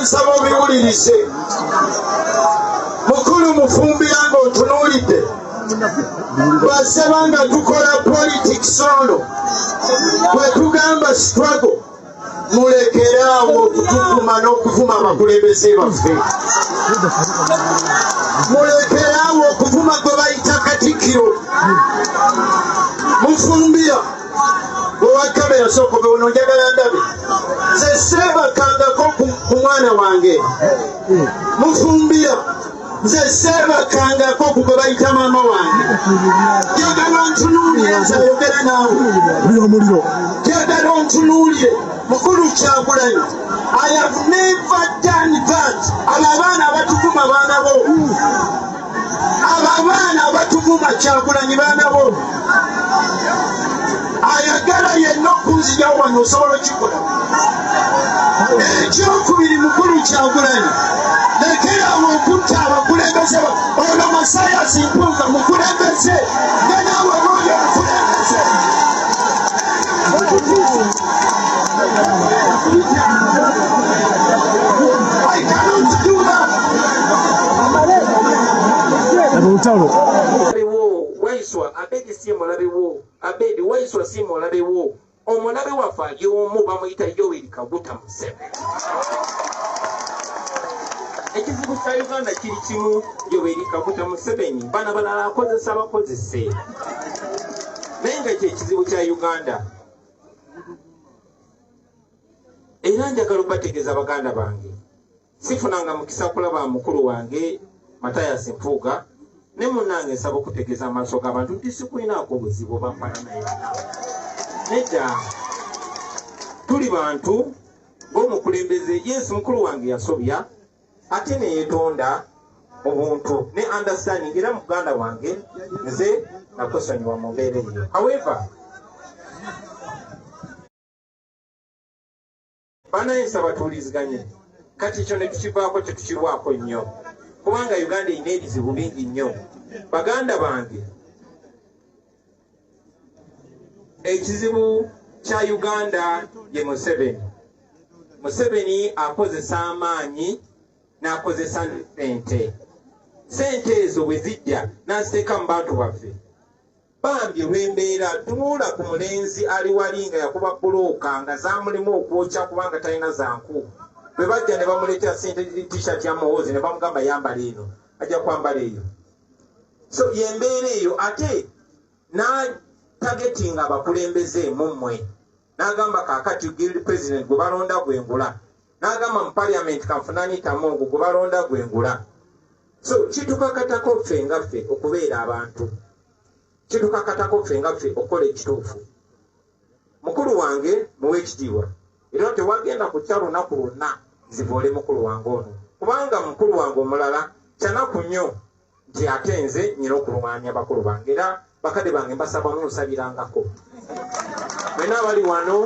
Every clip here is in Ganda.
nsaba obiwulirize mukulu mufumbira ng'otunuulidde basaba nga tukola politics ono bwe tugamba struggle mulekeraawo okutuvuma n'okuvuma abakulembeze baffe mulekeraawo okuvuma gwe bayita Katikkiro mufumbira owa kamera sooka ono njagala ndabe nze seebakangako ku mwana wange mufumbira nze seebakangako ku gwe bayita maama wange njagala ntunuulire nze ayogera naawe njagala ontunuulire mukulu Kyagulanyi I have never done that abo abaana abatuvuma baana bo abo abaana abatuvuma Kyagulanyi baana bo ayagala yenna okunzija wano osobola okikola ekyokubiri mukulu Kyagulanyi lekerawo okutta abakulembeze ono Masayasi Mpuuga mukulembeze nga naawe booyo omukulembeze I cannot do that. Waiswa Abedi si mulabe wo Abedi Waiswa si mulabe wo omulabe wafa y'omu bamuyita Yoweri Kaguta Museveni ekizibu kya Uganda kiri kimu Yoweri Kaguta Museveni bana balala akozesa abakozese naye nga ekizibu kya Uganda era njagala okubategeeza baganda bange sifunanga mukisa kulaba mukulu wange Matayasi Mpuuga ne munnange nsaba okutegeeza amaaso g'abantu nti sikulinaako obuzibu bampana naye nedda tuli bantu ng'omukulembeze Yesu mukulu wange yasobya ate ne yeetonda obuntu ne understanding era muganda wange nze nakusonyiwa mu mbeera eyo however banaye nsaba tuwuliziganye kati ekyo ne tukivaako tetukirwako nnyo kubanga Uganda erina ebizibu bingi nnyo baganda bange ekizibu kya Uganda ye Museveni akozesa amaanyi n'akozesa sente ezo bwe zijja n'aziteeka mu bantu baffe bambi olw'embeera tunuula ku mulenzi ali wali nga yakuba bbulooka nga zaamulimu okwokya kubanga talina zanku bwe bajja ne bamuleetera sente t-shirt ya Muhoozi ne bamugamba yambala eno ajja kwambala eyo so yembeera eyo ate n'atagetinga abakulembeze mummwe n'agamba kaakati guild president gwe balonda gwengula n'agamba mu parliament kanfunani tamongo gwe balonda gwengula so kitukakatako ffe nga ffe okubeera abantu kitukakatako ffe nga ffe okukola ekituufu mukulu wange muwe ekitiibwa era tewagenda kukya lunaku lwonna zivoole mukulu wange ono kubanga mukulu wange omulala kyanaku nnyo nti ate nze nyina okulwanya bakulu bange era bakadde bange mbasaba munsabirangako mwena abali wano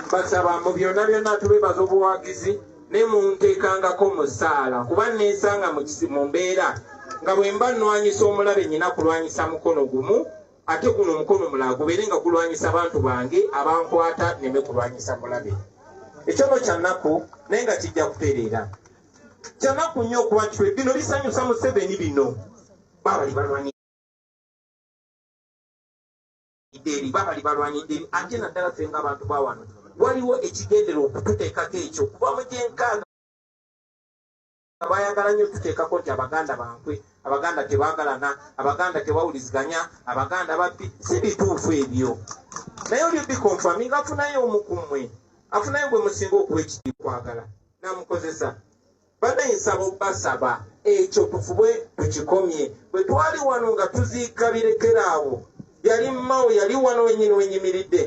mbasaba mu byonna byonna tubebaza obuwagizi ne munteekangako mu ssaala kuba neesanga mu mbeera nga bwe mba nnwanyisa omulabe nyina kulwanyisa mukono gumu ate guno omukono mulala gubeere nga gulwanyisa abantu bange abankwata neme kulwanyisa mulabe ekyono kyannaku naye nga kijja kutereera kyannaku nnyo okuba nti bino bisanyusa Museveni bino babali balwanyidde ate naddala ffe ng'abantu ba wano waliwo ekigendera okututeekako ekyo kuba mu gyenkaaga bayagala nnyo tuteekako nti abaganda bankwe abaganda tebaagalana abaganda tebawuliziganya abaganda babbi si bituufu ebyo naye oli bikonfaminga afunayo omu ku mmwe afunayo gwe musinga okuwa ekiri kwagala namukozesa banaye nsaba basaba ekyo tufube tukikomye bwe twali wano nga tuziika birekeraawo yali mmawo yali wano wenyini wenyimiridde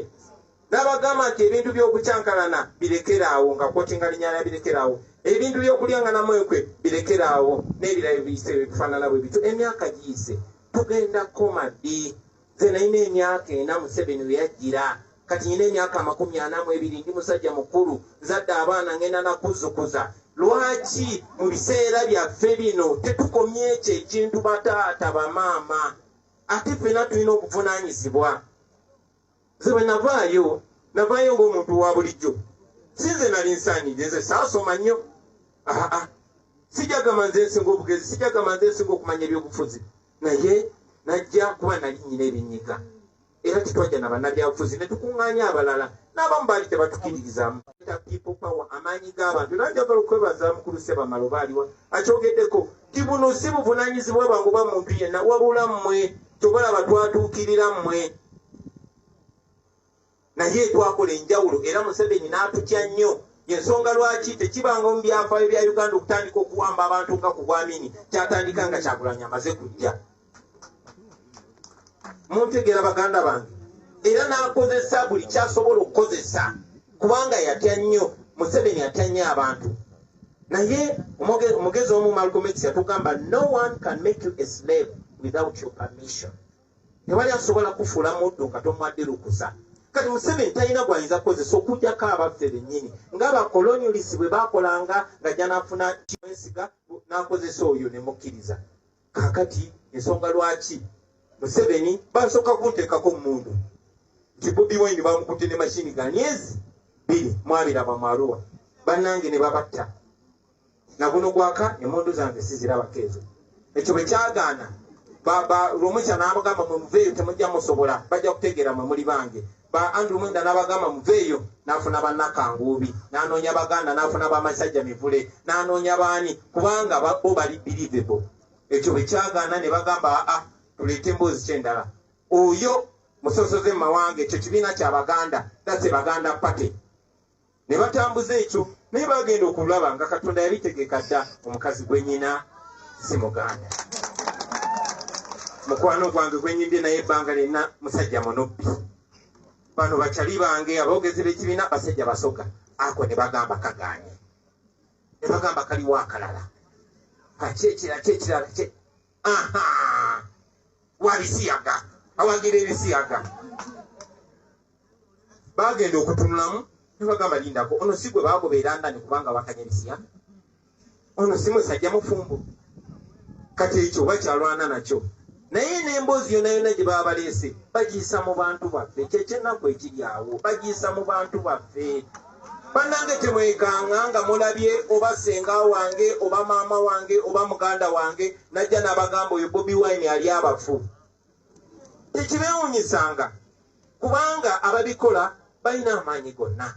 n'abagamba nti ebintu by'okukyankalana birekeraawo nga kwotinga linyala birekeraawo ebintu by'okulyanga namwekwe birekeraawo n'ebirala biyise bifaanana bwe bityo emyaka giyise tugenda koma ddi nze nalina emyaka 4 Museveni we yajjira kati nyina emyaka 42 ndi musajja mukulu nzadde abaana ngenda nakuzukuza lwaki mu biseera byaffe bino tetukomye ekyo ekintu bataata bamaama ate ffena tulina okuvunaanyizibwa nze bwe navaayo ng'omuntu wa bulijjo sinze nali nsaanidde nze saasoma nnyo sijagamba nze nsinga obugezi, sijagamba nze nsinga okumanya ebyobufuzi, naye najja kuba nali nnyina ebinyiga era tetwajja na bannabyabufuzi ne tukuŋŋaanya abalala n'abamu baali tebatukiririzamu. People power, amaanyi g'abantu. Nanjagala okwebaza mukulu Sebamala oba aliwa akyogeddeko ti buno si buvunaanyizibwa bwangu bwa muntu yenna, wabula mmwe tobalaba twatuukirira mmwe. Naye twakola enjawulo era Museveni n'atutya nnyo. Yensonga lwaki tekibanga mu byafaayo bya Uganda okutandika okuwamba abantu nga ku Bwamini kyatandika nga Kyagulanyi amaze kujja. Muntegeera baganda bange, era n'akozesa buli kyasobola okukozesa kubanga yatya nnyo. Museveni yatya nnyo abantu. Naye omugezi omu Malcolm X yatugamba no one can make you a slave without your permission. Tewali asobola kufuula muddu nga tomwadde lukusa. Kati Museveni talina gwayinza kukozesa okugyako abaffe bennyini ng'abakolonialisi bwe baakolanga ng'ajja n'afuna kimwesiga n'akozesa oyo ne mukkiriza. Kaakati ensonga lwaki Museveni basooka kunteekako mmundu nti Bobi Wine bamukutte ne mashini ga myezi 2 mwabiraba mu Arua, bannange ne babatta. Na guno gwaka emmundu zange sizirabako ezo. Ekyo bwe kyagaana Lwomusa n'abagamba muveeyo temujja musobola, bajja kutegeera mwe muli bange. Andrew Mwenda n'abagamba muveeyo, n'afuna bannakanguubi, n'anoonya Baganda, n'afuna bamasajja mivule, n'anoonya baani kubanga bo bali believable. Ekyo bwe kyagaana ne bagamba tuleete emboozi ky'endala. Oyo musosoze mu mawange, ekyo kibiina kya Baganda, that's Baganda Party. Ne batambuza ekyo naye bagenda okulaba nga Katonda yabitegeeka dda omukazi gwennyina si Muganda. Mukwano gwange gwenyimbye naye ebbanga lyonna musajja munubbi. Bano bakyali bange aboogezi b'ekibiina basajja basoga. Ako ne bagamba kagaanye. Ne bagamba kaliwo akalala. Kyekirala kye. Wabisiyaga. Awagira ebisiyaga. Bagenda okutunulamu ne bagamba lindako. Ono si gwe baagobeera ndani kubanga wakanya ebisiyaga. Ono si musajja mufumbo. Kati ekyo bakyalwana nakyo. Naye n'emboozi yonna gye baba baleese bagiyisa mu bantu baffe. Kyekyennaku ekiri awo bagiyisa mu bantu baffe. Bannange temwekanga nga mulabye oba ssenga wange oba maama wange oba muganda wange najja n'abagamba oyo Bobi Wine ali abafu. Tekibeewuunyisanga kubanga ababikola balina amaanyi gonna.